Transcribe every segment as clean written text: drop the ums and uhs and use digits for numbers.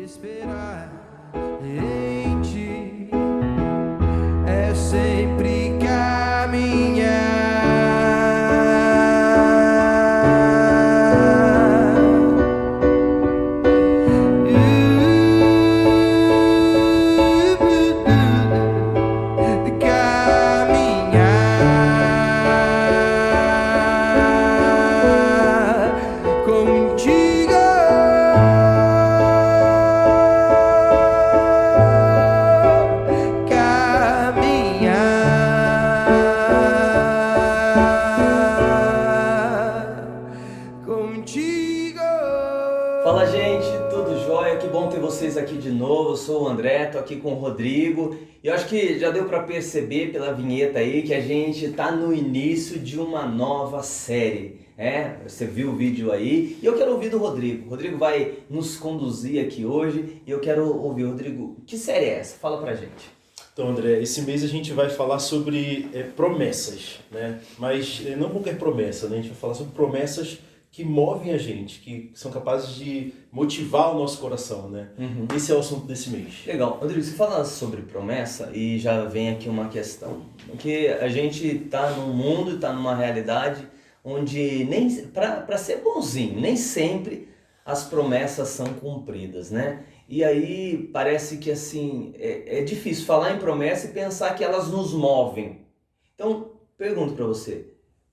Esperar em ti é sempre caminhar contigo. Fala, gente, tudo jóia? Que bom ter vocês aqui de novo. Eu sou o André, tô aqui com o Rodrigo e eu acho que já deu para perceber pela vinheta aí que a gente tá no início de uma nova série. Você viu o vídeo aí e eu quero ouvir do Rodrigo. O Rodrigo vai nos conduzir aqui hoje e eu quero ouvir, Rodrigo, que série é essa? Fala pra gente. Então, André, esse mês a gente vai falar sobre promessas, né? Mas não qualquer promessa, né? A gente vai falar sobre promessas que movem a gente, que são capazes de motivar o nosso coração, né? Esse é o assunto desse mês. Legal. Rodrigo, você fala sobre promessa e já vem aqui uma questão. Porque a gente tá num mundo, tá numa realidade onde nem para ser bonzinho, nem sempre as promessas são cumpridas, né? E aí parece que assim, é difícil falar em promessa e pensar que elas nos movem. Então, pergunto para você,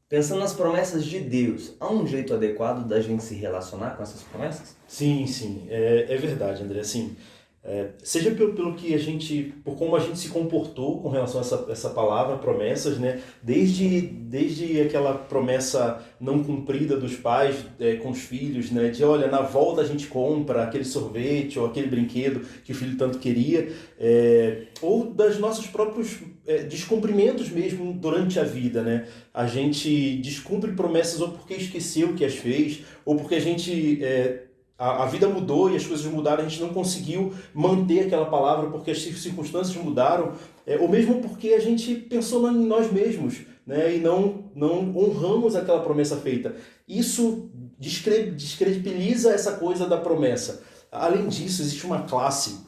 pensando nas promessas de Deus, há um jeito adequado da gente se relacionar com essas promessas? Sim, é verdade, André. Assim, seja pelo que a gente, por como a gente se comportou com relação a essa palavra, promessas, né? Desde aquela promessa não cumprida dos pais com os filhos, né? De olha, na volta a gente compra aquele sorvete ou aquele brinquedo que o filho tanto queria, ou das nossos próprios descumprimentos mesmo durante a vida, né? A gente descumpre promessas ou porque esqueceu que as fez, ou porque a gente a vida mudou e as coisas mudaram, a gente não conseguiu manter aquela palavra porque as circunstâncias mudaram, ou mesmo porque a gente pensou em nós mesmos, né, e não honramos aquela promessa feita. Isso descredibiliza essa coisa da promessa. Além disso, existe uma classe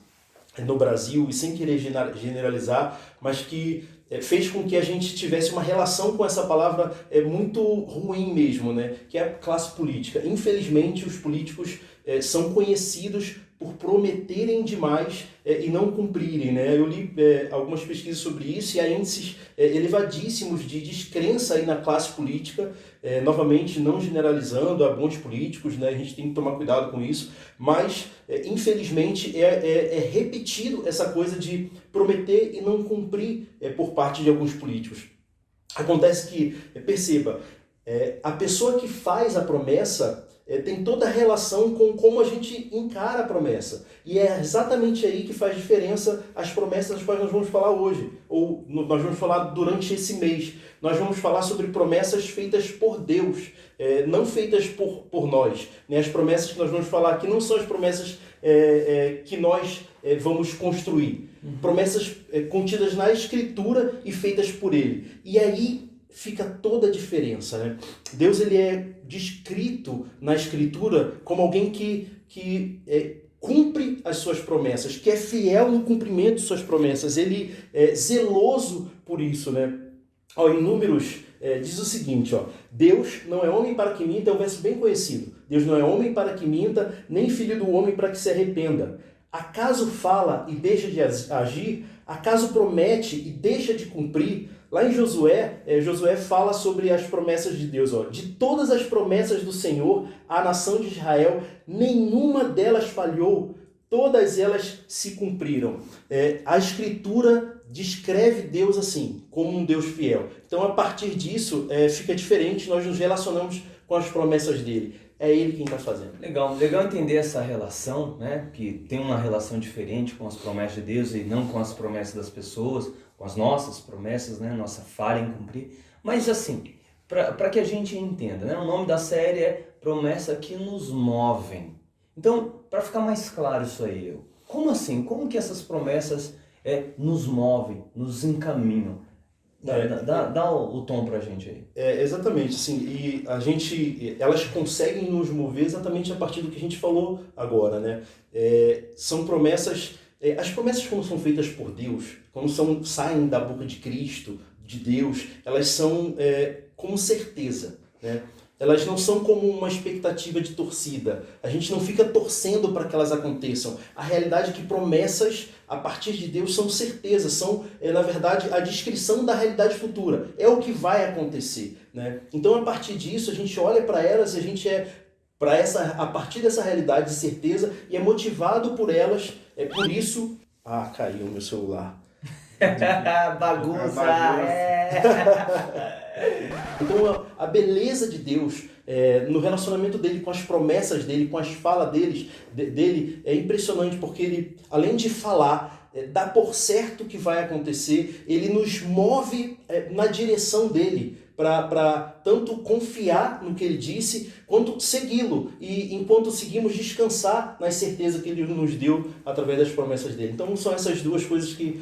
no Brasil, e sem querer generalizar, mas que fez com que a gente tivesse uma relação com essa palavra muito ruim mesmo, né? Que é a classe política. Infelizmente, os políticos são conhecidos por prometerem demais e não cumprirem, né? Eu li algumas pesquisas sobre isso e há índices elevadíssimos de descrença aí na classe política, novamente não generalizando, há bons políticos, né? A gente tem que tomar cuidado com isso, mas infelizmente é repetido essa coisa de prometer e não cumprir por parte de alguns políticos. Acontece que, perceba, a pessoa que faz a promessa tem toda a relação com como a gente encara a promessa. E é exatamente aí que faz diferença as promessas das quais nós vamos falar hoje, ou nós vamos falar durante esse mês. Nós vamos falar sobre promessas feitas por Deus, não feitas por nós. Né? As promessas que nós vamos falar aqui não são as promessas que nós vamos construir. Promessas contidas na Escritura e feitas por Ele. E aí fica toda a diferença, né? Deus, ele é descrito na Escritura como alguém que cumpre as suas promessas, que é fiel no cumprimento de suas promessas. Ele é zeloso por isso, né? Em Números diz o seguinte, Deus não é homem para que minta, é um verso bem conhecido. Deus não é homem para que minta, nem filho do homem para que se arrependa. Acaso fala e deixa de agir? Acaso promete e deixa de cumprir? Lá em Josué, Josué fala sobre as promessas de Deus. De todas as promessas do Senhor à nação de Israel, nenhuma delas falhou, todas elas se cumpriram. A Escritura descreve Deus assim, como um Deus fiel. Então, a partir disso, fica diferente, nós nos relacionamos com as promessas dele. É ele quem está fazendo. Legal entender essa relação, né? Que tem uma relação diferente com as promessas de Deus e não com as promessas das pessoas, com as nossas promessas, né? Nossa falha em cumprir. Mas assim, para que a gente entenda, né? O nome da série é Promessa que nos movem. Então, para ficar mais claro isso aí, como assim? Como que essas promessas nos movem, nos encaminham? Dá o tom pra gente aí. Exatamente, assim, e elas conseguem nos mover exatamente a partir do que a gente falou agora, né? São promessas, as promessas quando são feitas por Deus, quando saem da boca de Cristo, de Deus, elas são como certeza, né? Elas não são como uma expectativa de torcida. A gente não fica torcendo para que elas aconteçam. A realidade é que promessas, a partir de Deus, são certezas, são, na verdade, a descrição da realidade futura. É o que vai acontecer, né? Então, a partir disso, a gente olha para elas e a gente a partir dessa realidade de certeza e é motivado por elas. É por isso... Ah, caiu o meu celular. Bagunça! Então a beleza de Deus no relacionamento dele com as promessas dele, com as falas dele é impressionante, porque ele, além de falar, dá por certo que vai acontecer, ele nos move na direção dele para tanto confiar no que ele disse, quanto segui-lo, e enquanto seguimos, descansar nas certezas que ele nos deu através das promessas dele. Então são essas duas coisas que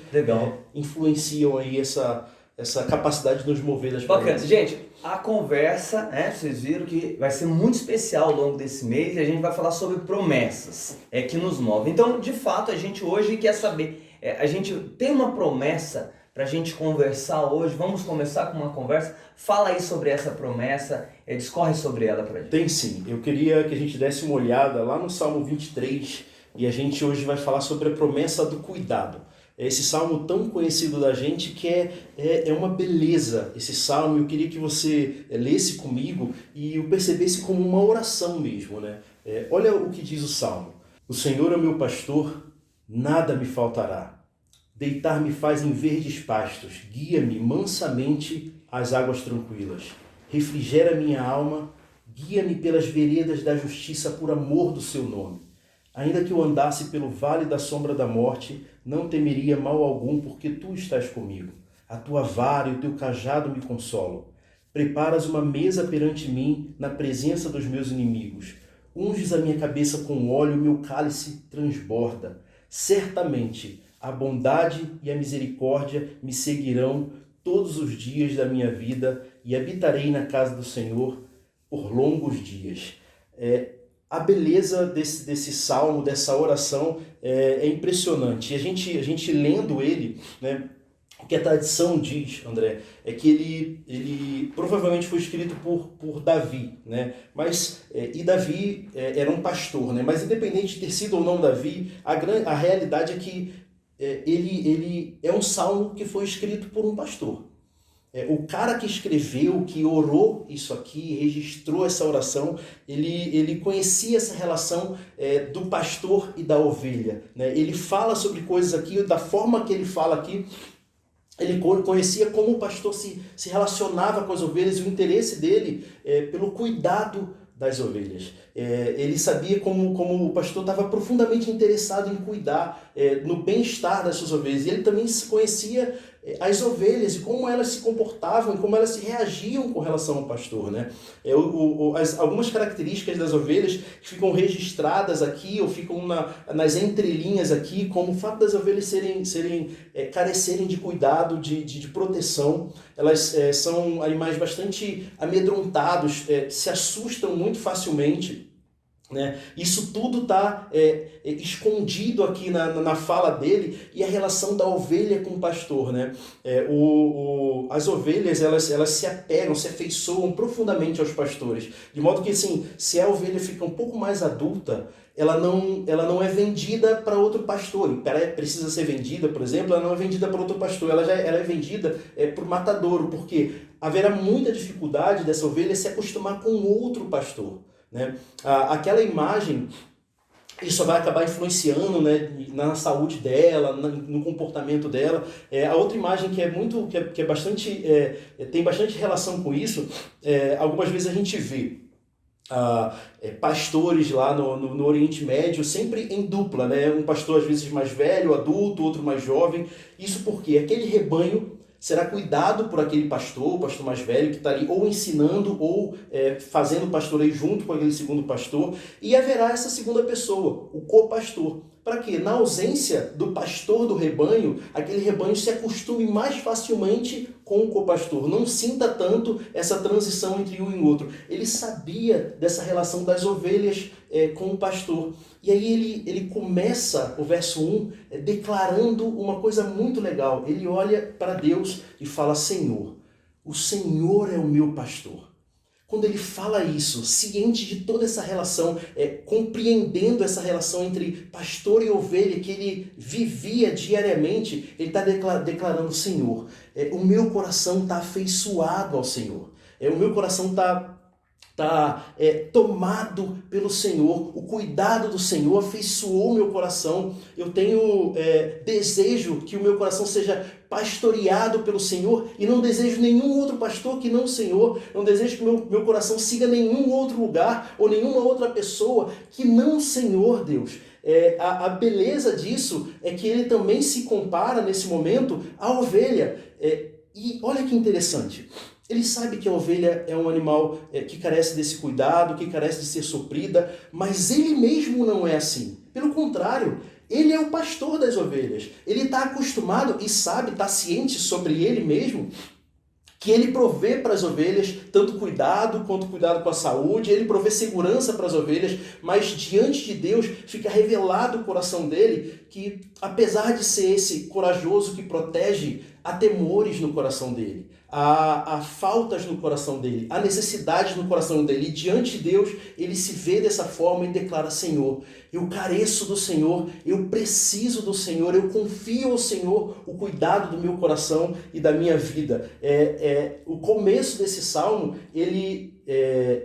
influenciam aí essa capacidade de nos mover das promessas. Bacana. Gente, a conversa, né, vocês viram que vai ser muito especial ao longo desse mês e a gente vai falar sobre promessas que nos movem. Então, de fato, a gente hoje quer saber, a gente tem uma promessa para a gente conversar hoje. Vamos começar com uma conversa. Fala aí sobre essa promessa, discorre sobre ela para a gente. Tem sim. Eu queria que a gente desse uma olhada lá no Salmo 23 e a gente hoje vai falar sobre a promessa do cuidado. Esse salmo tão conhecido da gente que é uma beleza esse salmo. Eu queria que você lesse comigo e o percebesse como uma oração mesmo, né? Olha o que diz o salmo. O Senhor é o meu pastor, nada me faltará. Deitar-me faz em verdes pastos, guia-me mansamente às águas tranquilas. Refrigera minha alma, guia-me pelas veredas da justiça por amor do seu nome. Ainda que eu andasse pelo vale da sombra da morte, não temeria mal algum, porque tu estás comigo. A tua vara e o teu cajado me consolam. Preparas uma mesa perante mim, na presença dos meus inimigos. Unges a minha cabeça com óleo, o meu cálice transborda. Certamente, a bondade e a misericórdia me seguirão todos os dias da minha vida e habitarei na casa do Senhor por longos dias. A beleza desse salmo, dessa oração é impressionante. E a gente lendo ele, né, o que a tradição diz, André, é que ele provavelmente foi escrito por Davi, né? E Davi era um pastor, né? Mas independente de ter sido ou não Davi, a realidade é que ele é um salmo que foi escrito por um pastor. O cara que escreveu, que orou isso aqui, registrou essa oração, ele conhecia essa relação do pastor e da ovelha, né? Ele fala sobre coisas aqui, da forma que ele fala aqui, ele conhecia como o pastor se relacionava com as ovelhas e o interesse dele pelo cuidado das ovelhas. Ele sabia como o pastor estava profundamente interessado em cuidar no bem-estar das suas ovelhas. E ele também conhecia as ovelhas e como elas se comportavam e como elas se reagiam com relação ao pastor, né? Algumas características das ovelhas que ficam registradas aqui ou ficam nas entrelinhas aqui, como o fato das ovelhas carecerem de cuidado, de proteção. Elas são animais bastante amedrontados, se assustam muito facilmente, né? Isso tudo está escondido aqui na fala dele, e a relação da ovelha com o pastor, né? As ovelhas elas se apegam, se afeiçoam profundamente aos pastores, de modo que assim, se a ovelha fica um pouco mais adulta, ela não é vendida para outro pastor. Ela precisa ser vendida, por exemplo, ela não é vendida para outro pastor, ela é vendida para o matadouro, porque haverá muita dificuldade dessa ovelha se acostumar com outro pastor, né? Aquela imagem, isso vai acabar influenciando, né, na saúde dela, no comportamento dela. A outra imagem que é bastante tem bastante relação com isso, algumas vezes a gente vê pastores lá no Oriente Médio sempre em dupla, né? Um pastor às vezes mais velho, adulto, outro mais jovem. Isso porque aquele rebanho será cuidado por aquele pastor, o pastor mais velho, que está ali ou ensinando ou fazendo pastoreio junto com aquele segundo pastor, e haverá essa segunda pessoa, o co-pastor, para que, na ausência do pastor do rebanho, aquele rebanho se acostume mais facilmente com o copastor, não sinta tanto essa transição entre um e outro. Ele sabia dessa relação das ovelhas com o pastor. E aí ele começa o verso 1 declarando uma coisa muito legal. Ele olha para Deus e fala: Senhor, o Senhor é o meu pastor. Quando ele fala isso, ciente de toda essa relação, compreendendo essa relação entre pastor e ovelha que ele vivia diariamente, ele está declarando: Senhor, o meu coração está afeiçoado ao Senhor. O meu coração está tomado pelo Senhor, o cuidado do Senhor afeiçoou meu coração. Eu tenho desejo que o meu coração seja pastoreado pelo Senhor e não desejo nenhum outro pastor que não o Senhor. Não desejo que meu coração siga nenhum outro lugar ou nenhuma outra pessoa que não o Senhor, Deus. A beleza disso é que ele também se compara nesse momento à ovelha. E olha que interessante. Ele sabe que a ovelha é um animal que carece desse cuidado, que carece de ser suprida, mas ele mesmo não é assim. Pelo contrário, ele é o pastor das ovelhas. Ele está acostumado e sabe, está ciente sobre ele mesmo, que ele provê para as ovelhas tanto cuidado quanto cuidado com a saúde, ele provê segurança para as ovelhas, mas diante de Deus fica revelado o coração dele que, apesar de ser esse corajoso que protege, há temores no coração dele. Há faltas no coração dele, há necessidades no coração dele. E diante de Deus, ele se vê dessa forma e declara: Senhor, eu careço do Senhor, eu preciso do Senhor, eu confio ao Senhor o cuidado do meu coração e da minha vida. O começo desse salmo, ele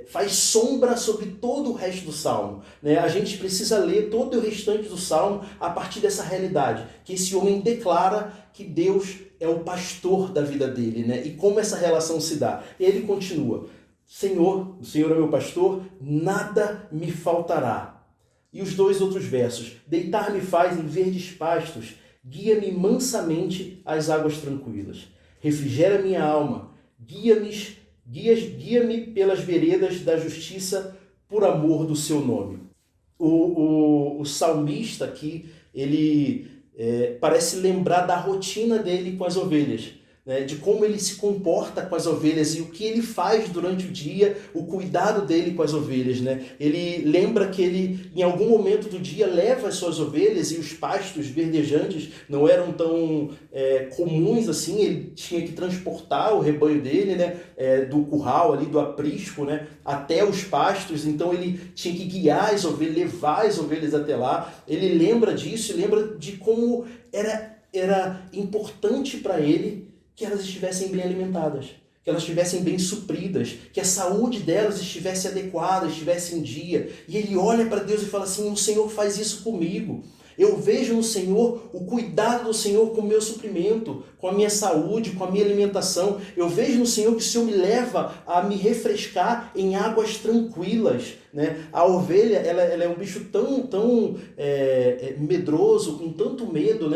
faz sombra sobre todo o resto do salmo. A gente precisa ler todo o restante do salmo a partir dessa realidade, que esse homem declara que Deus é o pastor da vida dele, e como essa relação se dá. Ele continua: Senhor, o Senhor é meu pastor, nada me faltará. E os dois outros versos: deitar-me faz em verdes pastos, guia-me mansamente às águas tranquilas. Refrigera minha alma, guia-me pelas veredas da justiça por amor do seu nome. O salmista aqui, ele parece lembrar da rotina dele com as ovelhas, de como ele se comporta com as ovelhas e o que ele faz durante o dia, o cuidado dele com as ovelhas. Ele lembra que ele, em algum momento do dia, leva as suas ovelhas, e os pastos verdejantes não eram tão comuns assim. Ele tinha que transportar o rebanho dele, do curral ali, do aprisco, até os pastos. Então ele tinha que guiar as ovelhas, levar as ovelhas até lá. Ele lembra disso e lembra de como era importante para ele que elas estivessem bem alimentadas, que elas estivessem bem supridas, que a saúde delas estivesse adequada, estivesse em dia. E ele olha para Deus e fala assim: o Senhor faz isso comigo. Eu vejo no Senhor o cuidado do Senhor com o meu suprimento, com a minha saúde, com a minha alimentação. Eu vejo no Senhor que o Senhor me leva a me refrescar em águas tranquilas. A ovelha ela é um bicho tão medroso, com tanto medo,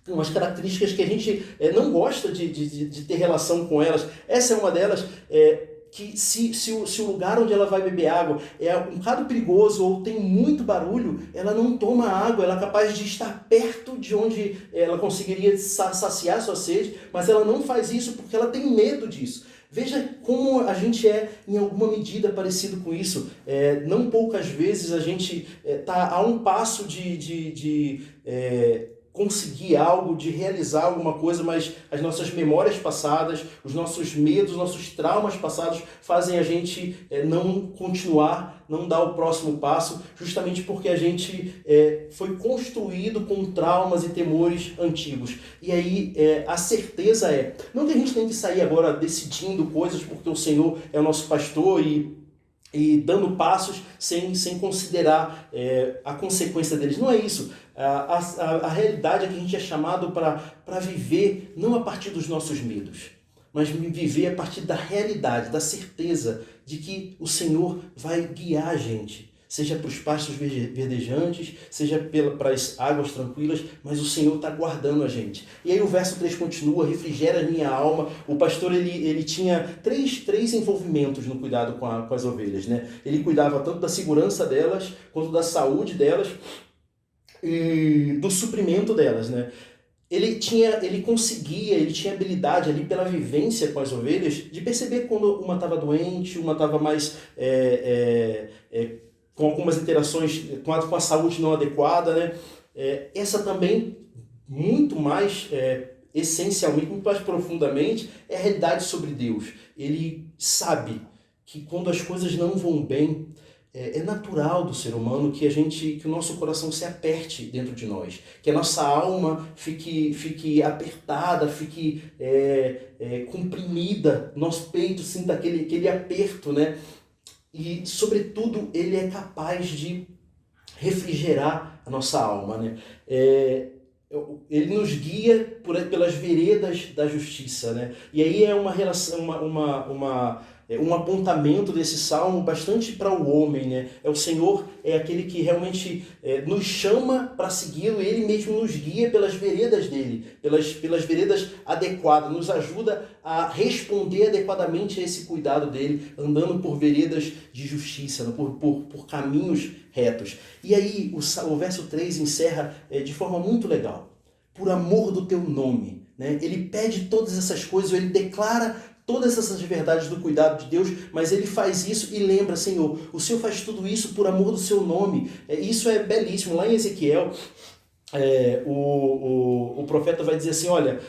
umas características que a gente não gosta de ter relação com elas. Essa é uma delas, que se o lugar onde ela vai beber água é um bocado perigoso ou tem muito barulho, ela não toma água. Ela é capaz de estar perto de onde ela conseguiria saciar sua sede, mas ela não faz isso porque ela tem medo disso. Veja como a gente em alguma medida, parecido com isso. Não poucas vezes a gente está a um passo de conseguir algo, de realizar alguma coisa, mas as nossas memórias passadas, os nossos medos, nossos traumas passados fazem a gente não continuar, não dar o próximo passo, justamente porque a gente foi construído com traumas e temores antigos. E aí a certeza não que a gente tem que sair agora decidindo coisas porque o Senhor é o nosso pastor e dando passos sem considerar a consequência deles. Não é isso. A realidade é que a gente é chamado para viver não a partir dos nossos medos, mas viver a partir da realidade, da certeza de que o Senhor vai guiar a gente, seja para os pastos verdejantes, seja para as águas tranquilas, mas o Senhor está guardando a gente. E aí o verso 3 continua: refrigera a minha alma. O pastor ele tinha três envolvimentos no cuidado com as ovelhas. Ele cuidava tanto da segurança delas, quanto da saúde delas, e do suprimento delas, né? Ele tinha habilidade ali pela vivência com as ovelhas de perceber quando uma estava doente, uma estava mais com algumas interações com a saúde não adequada, né? Essa também, muito mais essencialmente, muito mais profundamente, é a realidade sobre Deus. Ele sabe que quando as coisas não vão bem, é natural do ser humano que o nosso coração se aperte dentro de nós, que a nossa alma fique apertada, fique comprimida, nosso peito sinta aquele aperto, né? E, sobretudo, ele é capaz de refrigerar a nossa alma, né? Ele nos guia pelas veredas da justiça, né? E aí é uma relação, um apontamento desse salmo bastante para o homem, né? O Senhor é aquele que realmente nos chama para segui-lo, ele mesmo nos guia pelas veredas dele, pelas veredas adequadas, nos ajuda a responder adequadamente a esse cuidado dele, andando por veredas de justiça, por caminhos retos. E aí o verso 3 encerra de forma muito legal. Por amor do teu nome, né? Ele pede todas essas coisas, ele declara todas essas verdades do cuidado de Deus, mas ele faz isso e lembra, Senhor, o Senhor faz tudo isso por amor do seu nome. Isso é belíssimo. Lá em Ezequiel, o profeta vai dizer assim, olha,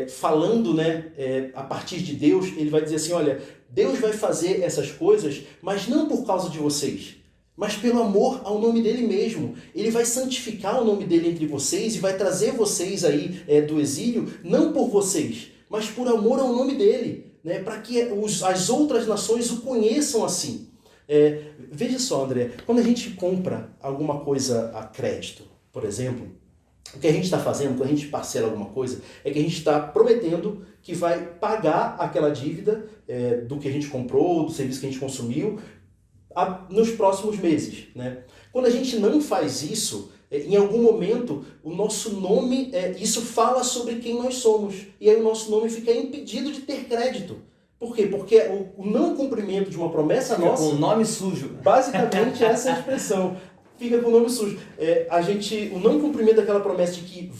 falando, né, a partir de Deus, ele vai dizer assim, olha, Deus vai fazer essas coisas, mas não por causa de vocês, mas pelo amor ao nome dele mesmo. Ele vai santificar o nome dele entre vocês e vai trazer vocês aí do exílio, não por vocês, mas por amor ao nome dele, né, para que as outras nações o conheçam assim. Veja só, André, quando a gente compra alguma coisa a crédito, por exemplo, o que a gente está fazendo, quando a gente parcela alguma coisa, é que a gente está prometendo que vai pagar aquela dívida do que a gente comprou, do serviço que a gente consumiu, nos próximos meses, né? Quando a gente não faz isso, em algum momento o nosso nome, isso fala sobre quem nós somos, e aí o nosso nome fica impedido de ter crédito. Por quê? Porque o não cumprimento de uma promessa fica nossa... com o nome sujo. Basicamente essa é a expressão. Fica com o nome sujo. O não cumprimento daquela promessa de que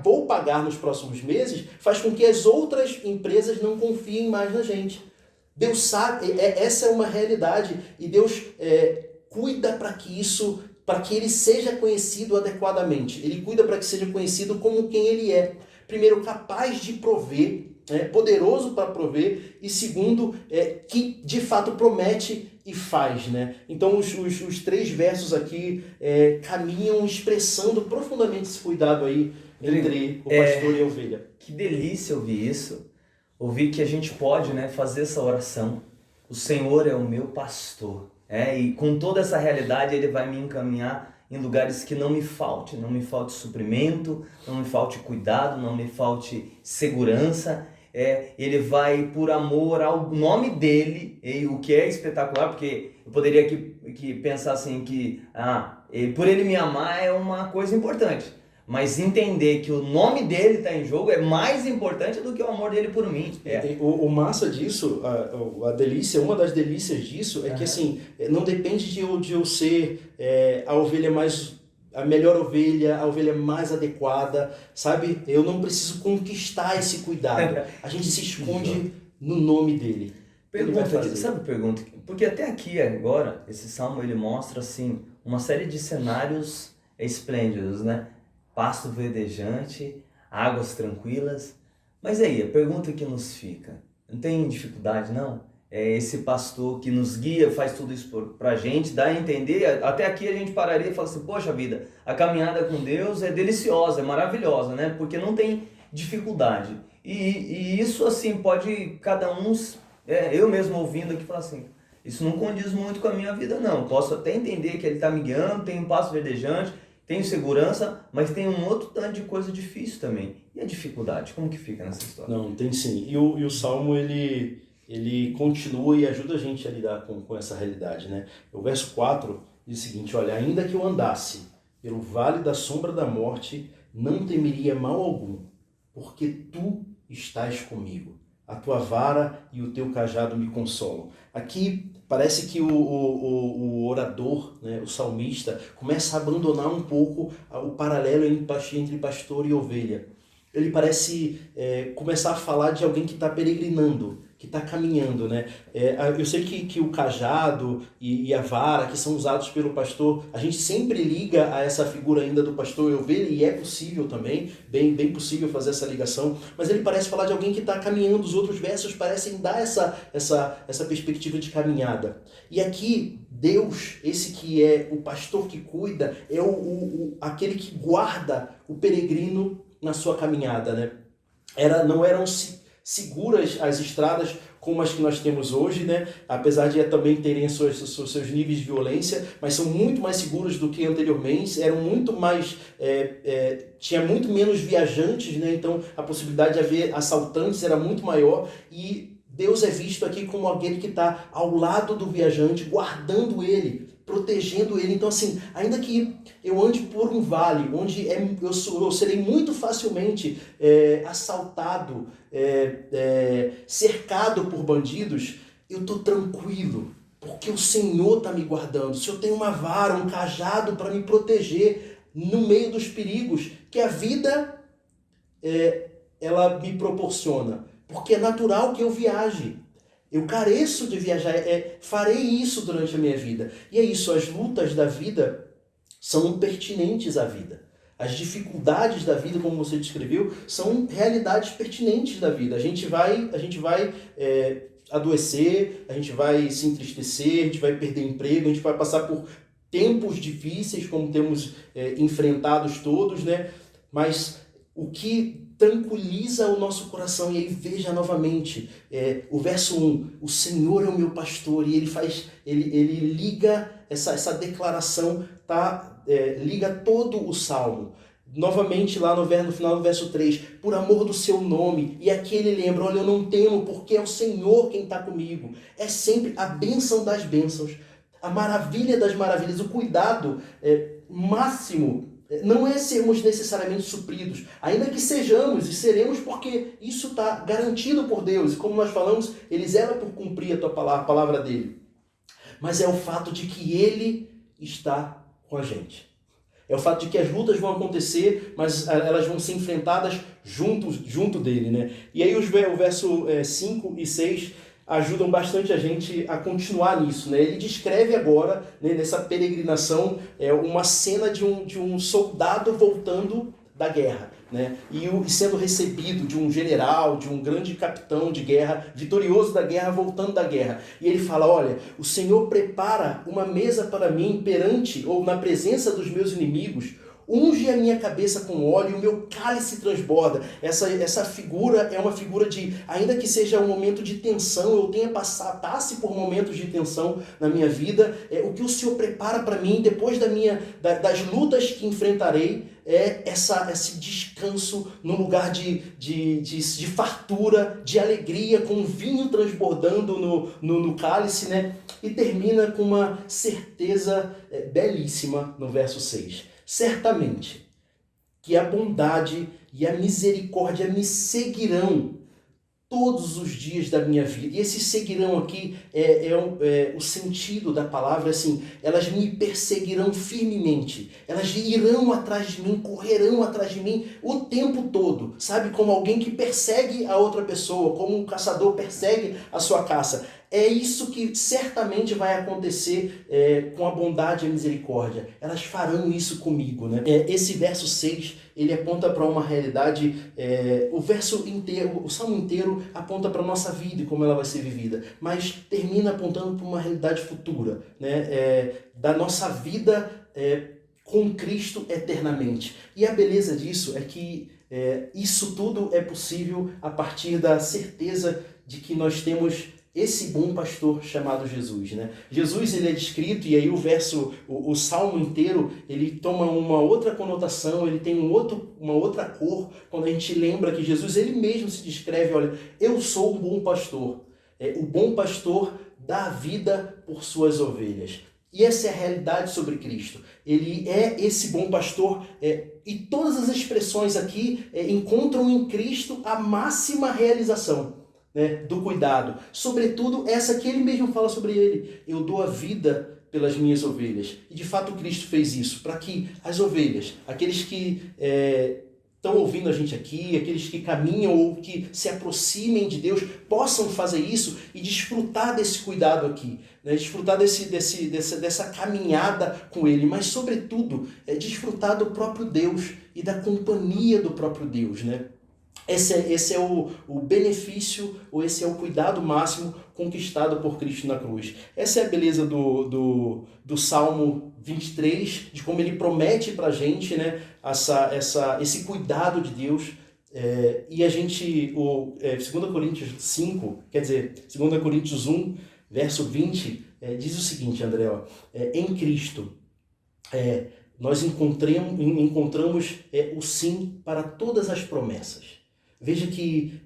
vou pagar nos próximos meses, faz com que as outras empresas não confiem mais na gente. Deus sabe, essa é uma realidade, e Deus cuida para que ele seja conhecido adequadamente. Ele cuida para que seja conhecido como quem ele é. Primeiro, capaz de prover, poderoso para prover, e segundo, que de fato promete e faz, né? Então os 3 versos aqui caminham expressando profundamente esse cuidado aí entre o pastor e a ovelha. Que delícia ouvir isso. Ouvir que a gente pode, né, fazer essa oração. O Senhor é o meu pastor. E com toda essa realidade ele vai me encaminhar em lugares que não me falte suprimento, não me falte cuidado, não me falte segurança. Ele vai por amor ao nome dele, e o que é espetacular, porque eu poderia que pensar assim que por ele me amar é uma coisa importante. Mas entender que o nome dele está em jogo é mais importante do que o amor dele por mim. O massa disso, a delícia, uma das delícias disso é que assim, não depende de eu ser a melhor ovelha, a ovelha mais adequada, sabe? Eu não preciso conquistar esse cuidado. A gente se esconde no nome dele. Pergunta? Porque até aqui agora, esse salmo ele mostra assim, uma série de cenários esplêndidos, né? Pasto verdejante, águas tranquilas. Mas aí, a pergunta que nos fica, não tem dificuldade não? Esse pastor que nos guia, faz tudo isso pra gente, dá a entender, até aqui a gente pararia e fala assim, poxa vida, a caminhada com Deus é deliciosa, é maravilhosa, né? Porque não tem dificuldade. E isso assim, pode cada um, eu mesmo ouvindo aqui, falar assim, isso não condiz muito com a minha vida não. Posso até entender que ele está me guiando, tem um pasto verdejante, tenho segurança, mas tem um outro tanto de coisa difícil também. E a dificuldade, como que fica nessa história? Não, tem sim. E o Salmo, ele continua e ajuda a gente a lidar com essa realidade, né? O verso 4 diz o seguinte, olha, ainda que eu andasse pelo vale da sombra da morte, não temeria mal algum, porque tu estás comigo. A tua vara e o teu cajado me consolam. Aqui parece que o orador, né, o salmista, começa a abandonar um pouco o paralelo entre pastor e ovelha. Ele parece começar a falar de alguém que está peregrinando, que está caminhando, né? Eu sei que o cajado e a vara que são usados pelo pastor, a gente sempre liga a essa figura ainda do pastor e ovelha, e é possível também, bem possível fazer essa ligação, mas ele parece falar de alguém que está caminhando. Os outros versos parecem dar essa perspectiva de caminhada. E aqui, Deus, esse que é o pastor que cuida, é aquele que guarda o peregrino na sua caminhada, né? Não eram seguras as estradas como as que nós temos hoje, né? Apesar de também terem seus níveis de violência, mas são muito mais seguras do que anteriormente, eram muito mais, tinha muito menos viajantes, né? Então a possibilidade de haver assaltantes era muito maior, e Deus é visto aqui como aquele que está ao lado do viajante, guardando ele, protegendo ele. Então, assim, ainda que eu ande por um vale onde eu serei muito facilmente assaltado, cercado por bandidos, eu estou tranquilo, porque o Senhor está me guardando. Se eu tenho uma vara, um cajado para me proteger no meio dos perigos que a vida ela me proporciona, porque é natural que eu viaje. Eu careço de viajar, farei isso durante a minha vida. E é isso, as lutas da vida são pertinentes à vida. As dificuldades da vida, como você descreveu, são realidades pertinentes da vida. A gente vai adoecer, a gente vai se entristecer, a gente vai perder emprego, a gente vai passar por tempos difíceis, como temos enfrentados todos, né? Mas o que tranquiliza o nosso coração, e aí veja novamente, o verso 1, o Senhor é o meu pastor, e ele liga essa declaração, liga todo o Salmo. Novamente lá no final do verso 3, por amor do seu nome, e aqui ele lembra, olha, eu não temo, porque é o Senhor quem está comigo. É sempre a bênção das bênçãos, a maravilha das maravilhas, o cuidado máximo. Não é sermos necessariamente supridos, ainda que sejamos e seremos, porque isso está garantido por Deus. E como nós falamos, Ele zela por cumprir a palavra dele. Mas é o fato de que Ele está com a gente. É o fato de que as lutas vão acontecer, mas elas vão ser enfrentadas junto dele, né? E aí o verso 5 e 6 ajudam bastante a gente a continuar nisso, né? Ele descreve agora, né, nessa peregrinação, uma cena de um soldado voltando da guerra, né? E sendo recebido de um general, de um grande capitão de guerra, vitorioso da guerra, voltando da guerra. E ele fala, olha, o Senhor prepara uma mesa para mim perante, ou na presença dos meus inimigos, unge a minha cabeça com óleo e o meu cálice transborda. Essa figura é uma figura de, ainda que seja um momento de tensão, eu passe por momentos de tensão na minha vida, o que o Senhor prepara para mim depois das lutas que enfrentarei, esse descanso no lugar de fartura, de alegria, com vinho transbordando no cálice, né? E termina com uma certeza belíssima no verso 6. Certamente que a bondade e a misericórdia me seguirão todos os dias da minha vida. E esse seguirão aqui o sentido da palavra, assim, elas me perseguirão firmemente, elas irão atrás de mim, correrão atrás de mim o tempo todo, sabe? Como alguém que persegue a outra pessoa, como um caçador persegue a sua caça. É isso que certamente vai acontecer com a bondade e a misericórdia. Elas farão isso comigo, né? Esse verso 6, ele aponta para uma realidade, o verso inteiro, o salmo inteiro aponta para a nossa vida e como ela vai ser vivida, mas termina apontando para uma realidade futura, né? Da nossa vida com Cristo eternamente. E a beleza disso é que isso tudo é possível a partir da certeza de que nós temos esse bom pastor chamado Jesus, né? Jesus, ele é descrito, e aí o salmo inteiro, ele toma uma outra conotação, ele tem uma outra cor, quando a gente lembra que Jesus, ele mesmo se descreve, olha, eu sou um bom pastor, o bom pastor dá a vida por suas ovelhas. E essa é a realidade sobre Cristo. Ele é esse bom pastor, e todas as expressões aqui encontram em Cristo a máxima realização. né, do cuidado. Sobretudo essa que ele mesmo fala sobre ele. Eu dou a vida pelas minhas ovelhas. E de fato Cristo fez isso, para que as ovelhas, aqueles que estão ouvindo a gente aqui, aqueles que caminham ou que se aproximem de Deus, possam fazer isso e desfrutar desse cuidado aqui, né? Desfrutar dessa caminhada com Ele, mas sobretudo desfrutar do próprio Deus e da companhia do próprio Deus, né? Esse é o benefício, ou esse é o cuidado máximo conquistado por Cristo na cruz. Essa é a beleza do Salmo 23, de como ele promete pra gente, né, esse cuidado de Deus. E a gente, 2 Coríntios 5, quer dizer, 2 Coríntios 1, verso 20, diz o seguinte, André, em Cristo, nós encontramos o sim para todas as promessas. Veja que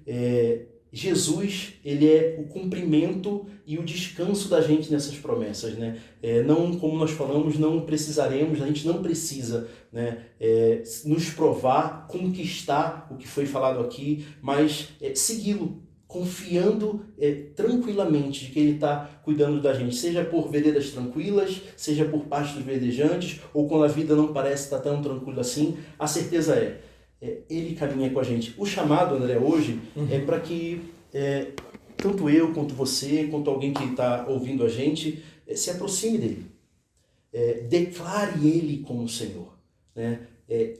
Jesus, ele é o cumprimento e o descanso da gente nessas promessas, né? Não, como nós falamos, não precisaremos, a gente não precisa, né, nos provar, conquistar o que foi falado aqui, mas segui-lo, confiando tranquilamente de que ele está cuidando da gente, seja por veredas tranquilas, seja por pastos verdejantes, ou quando a vida não parece estar tão tranquila assim, a certeza ele caminha com a gente. O chamado, André, hoje é para que tanto eu, quanto você, quanto alguém que está ouvindo a gente, se aproxime dele. Declare ele como Senhor, né?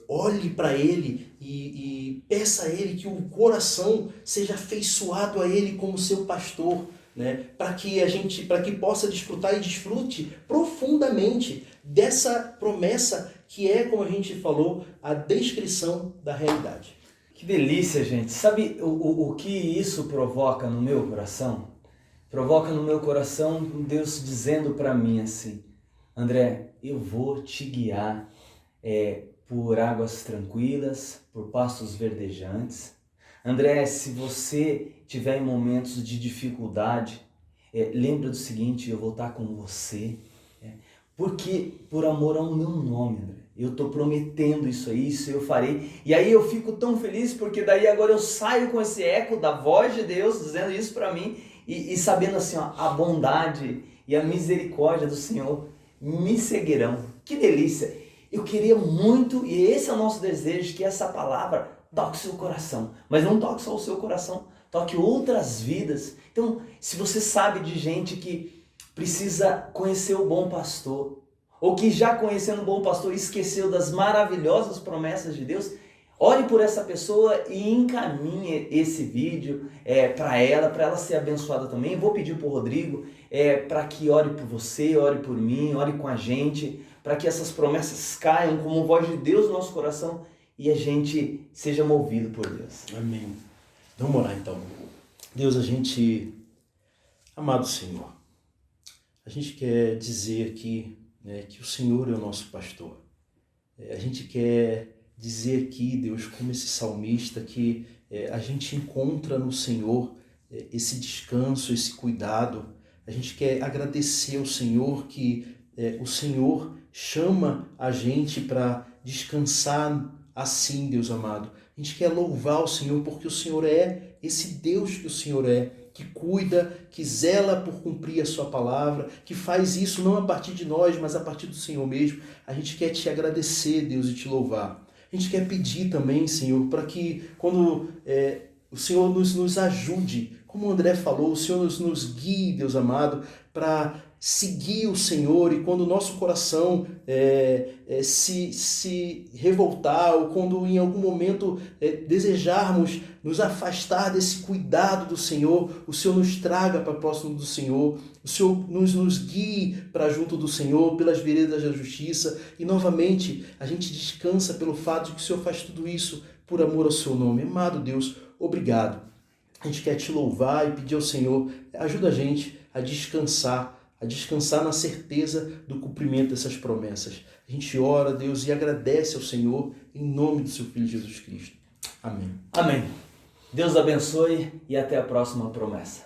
Olhe para ele e peça a ele que o coração seja afeiçoado a ele como seu pastor, né? Para que possa desfrutar e desfrute profundamente dessa promessa que é, como a gente falou, a descrição da realidade. Que delícia, gente. Sabe o que isso provoca no meu coração? Provoca no meu coração Deus dizendo para mim assim: André, eu vou te guiar por águas tranquilas, por pastos verdejantes. André, se você tiver em momentos de dificuldade, lembra do seguinte: eu vou estar com você. Porque por amor ao meu nome, André, eu estou prometendo isso eu farei. E aí eu fico tão feliz porque daí agora eu saio com esse eco da voz de Deus dizendo isso para mim e sabendo assim, ó, a bondade e a misericórdia do Senhor me seguirão. Que delícia! Eu queria muito, e esse é o nosso desejo, que essa palavra toque o seu coração. Mas não toque só o seu coração, toque outras vidas. Então, se você sabe de gente que precisa conhecer o bom pastor, ou que já conhecendo o bom pastor esqueceu das maravilhosas promessas de Deus, ore por essa pessoa e encaminhe esse vídeo para ela ser abençoada também. Vou pedir para o Rodrigo para que ore por você, ore por mim, ore com a gente, para que essas promessas caiam como voz de Deus no nosso coração e a gente seja movido por Deus. Amém. Vamos orar então. Deus, amado Senhor, a gente quer dizer aqui, né, que o Senhor é o nosso pastor. A gente quer dizer aqui, Deus, como esse salmista, que a gente encontra no Senhor esse descanso, esse cuidado. A gente quer agradecer ao Senhor que o Senhor chama a gente para descansar assim, Deus amado. A gente quer louvar o Senhor porque o Senhor é esse Deus que o Senhor é, que cuida, que zela por cumprir a sua palavra, que faz isso não a partir de nós, mas a partir do Senhor mesmo. A gente quer te agradecer, Deus, e te louvar. A gente quer pedir também, Senhor, para que quando o Senhor nos ajude, como o André falou, o Senhor nos guie, Deus amado, para seguir o Senhor, e quando o nosso coração se revoltar, ou quando em algum momento desejarmos nos afastar desse cuidado do Senhor, o Senhor nos traga para próximo do Senhor, o Senhor nos guie para junto do Senhor, pelas veredas da justiça, e novamente a gente descansa pelo fato de que o Senhor faz tudo isso por amor ao seu nome. Amado Deus, obrigado. A gente quer te louvar e pedir ao Senhor, ajuda a gente a descansar na certeza do cumprimento dessas promessas. A gente ora, Deus, e agradece ao Senhor em nome do seu Filho Jesus Cristo. Amém. Amém. Deus abençoe e até a próxima promessa.